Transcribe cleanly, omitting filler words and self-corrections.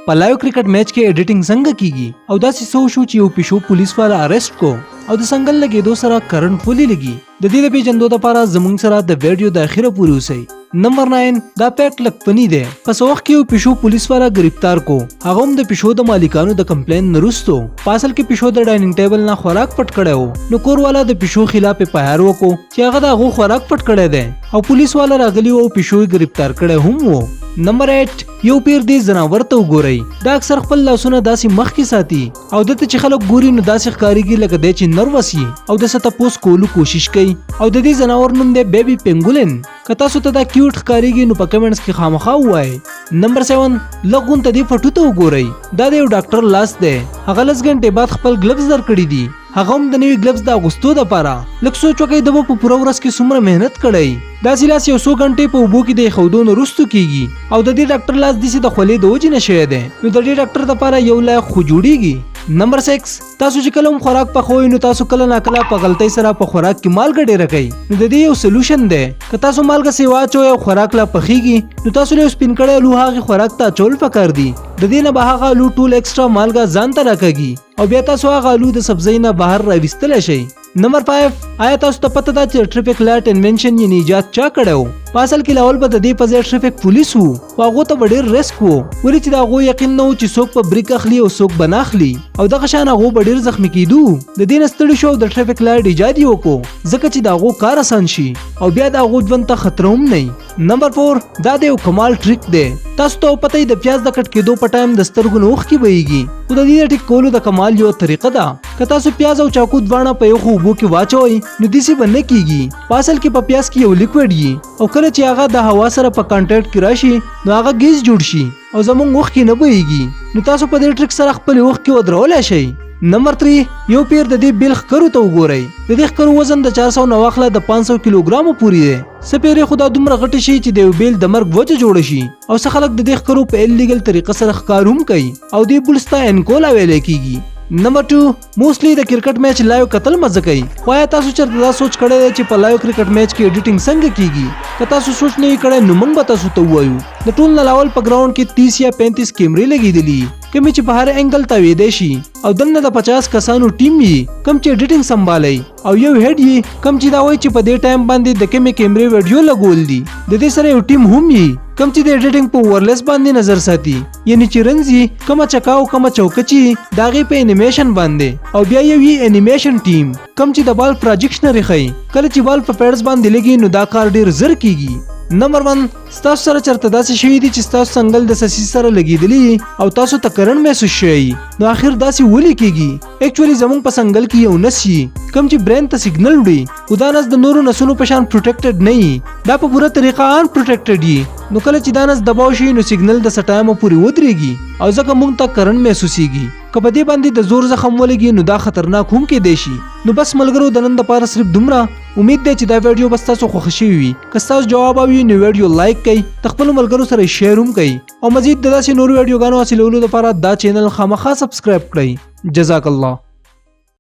په لایو کرکټ میچ کې ایډیټینګ څنګه کیږي او داسې څه وشو چې یو پیشو پولیس والا اریسټ کو او د څنګه لګېدو سره کرنٹ ولې لګي د دې د پیژندو لپاره زموږ سره د ویډیو د اخیره پورې اوسئ. نمبر 9 دا پیټ لکپنی دی. پس وخت کې یو پیشو پولیس والا گرفتار کو هغه هم د پیشو د مالکانو د کمپلین نرستو. پاسل کې پیشو د ډایننګ ټیبل نه خوراک پټ کړو نو کور والا د پیشو خلاف پهار وکړو چې هغه د هغه خوراک پټ کړی دی او پولیس والا راغلی او پیشو گرفتار کړی هم وو. نمبر 8 یو پیر دی زناور ته وګورئ دا اکثر خپل لاسونه داسې مخ کې ساتي او دته چې خلک ګوري نو داسې ښکاریږي لکه دی چې نروس یي او د څه تپوس کولو کوشش کوي او د دې زناور نوم دی بیبي پینګولن. که تاسو ته دا کیوټ ښکاریږي نو په کمنټس کې خامخا ووایئ. نمبر 7 لغون ته دی فټو ته وګورئ دا د یو ډاکټر لاس دی هغه لس غنټې بعد خپل ګلفز درکړي دي هغه هم د نوي ګلفز د اغوستو دپاره. لږ سوچ وکړئ د به په پوره ورځ کې څومره محنت کړی داسې لاس یو څو غنټې په اوبو کې د ایښودو نه وروستو کیږي او د دې ډاکټر لاس داسې د خولې د وجې نه شوی دی نو د دې ډاکټر دپاره یو لایق خو جوړیږي. نمبر 6 تاسو چې کله هم خوراک پخوئ نو تاسو کله ناکله په غلطۍ سره په خوراک کې مالګه ډیره کوئ نو د دې یو سلوشن دی. که تاسو مالګه سیوا اچوئ او خوراک لا پخیږي نو تاسو له یو سپین کړی الو هغې خوراک ته اچول پکار دي. د دې نه به هغه الو ټول ایکسټرا مالګه ځان ته راکاږي او بیا تاسو هغه الو د سبزۍ نه بهر راویستلی شئ. نمبر 5 آیا تاسو ته پته ده چې ټریفک لایټ انوینشن یعنی ایجاد چا کړی په اصل کې لاول به د دې په ځای ټریفک پولیس وو خو هغو ته به ډېر ریسک وو ولې چې د هغو یقین نه و چې څوک به بریک اخلي او څوک به نه اخلي او دغه شان هغو به ډېر زخمي کېدو. د دې نه ستړي شو او د ټریفک لایټ ایجاد یې وکړو ځکه چې د هغو کار اسان شي او بیا د هغو ژوند ته خطره هم نه وي. نمبر 4 دا د یو کمال ټریک دی. تاسو ته پته یې د پیاز د کټ کېدو په ټایم د سترګو نه اوښکې بهیږي خو د دې د ټیک کولو د کمال یو طریقه ده. که تاسو پیاز او چاقو دواړه په یو اوبو کې واچوئ نو داسې به نه کیږي. په اصل کې په پیاز کې یو لیکوډ وي او کله چې هغه د هوا سره په کانټیکټ کې راشي نو هغه ګیس جوړ شي او زموږ اوښکې نه بهیږي نو تاسو په دې ټریک سره خپلې اوښکې ودرولی شئ. نمبر 3 یو پیر د دې بیل ښکرو ته وګورئ. د دې ښکرو وزن د 400 نه واخله د 500 کیلوګرامو پورې دی. څه پیرې خو دا دومره غټې شي چې د یو بیل د مرګ وجه جوړه شي او څه خلک د دې ښکرو په الیګل طریقه سره ښکار هم کوي او دې بولس ته انکولا ویلی کیږي. نمبر 2 موستلی د کرکټ میچ لایو کتل مزه کوي خو آیا تاسو چېرته دا سوچ کړی دی چې په لایو کرکټ میچ کې ایډیټینګ څنګه کیږي؟ که تاسو سوچ نه یې کړی نو موږ به تاسو ته ووایو. د ټول نه لاول په ګراوند کې 30 یا 35 کیمرې لګېدلي کومې چې په هر انګل تاویدی شي او دننه د 50 کسانو ټیم وي کوم چې ایډیټینګ سنبالوي او یو هیډ یي کوم چې دا وایي چې په دې ټایم باندې د کومې کیمرې ویډیو لګول دي. د دې سره یو ټیم هم وي کوم چې د ایډیټینګ په ورلیس باندې نظر ساتي یعنی چې رنځي کومه چکا او کومه چوکچي د هغې په انیمیشن باندې او بیا یو یې انیمیشن ټیم کوم چې د بال پروجیکشنري ښیي کله چې بال په پیډز باندې لګي نو دا کار ډېر زر کیږي. نمبر 1 ستاسو سره چرته داسې شوي دي چې ستاسو څنګل د سسي سره لګېدلي او تاسو ته کرنټ محسوس شوی نو آخر داسې ولې کیږي؟ ایکچولی زموږ په څنګل کې یو نس یي کوم چې برین ته سیګنل وړي خو دا نس د نورو نسونو په شان پروټیکټډ نه یي دا په پوره طریقه ان پروټیکټډ یي نو کله چې دا نس دباو شي نو سیګنل د څه ټایمه پورې ودرېږي او ځکه موږ ته کرنټ محسوسیږي. که په دې باندې د زور زخم ولګي نو دا خطرناک هم کېدی شي. نو بس ملګرو د نن دپاره صرف دومره. امید دی چې دا ویډیو به ستاسو خوښه شوي وي. که ستاسو جواب او وي نو ویډیو لایک کړئ د خپلو ملګرو سره شیر هم کړئ او مزید د داسې نورو ویډیوګانو حاصلولو لپاره دا چینل خامخا سبسکرایب کړئ. جزاک الله.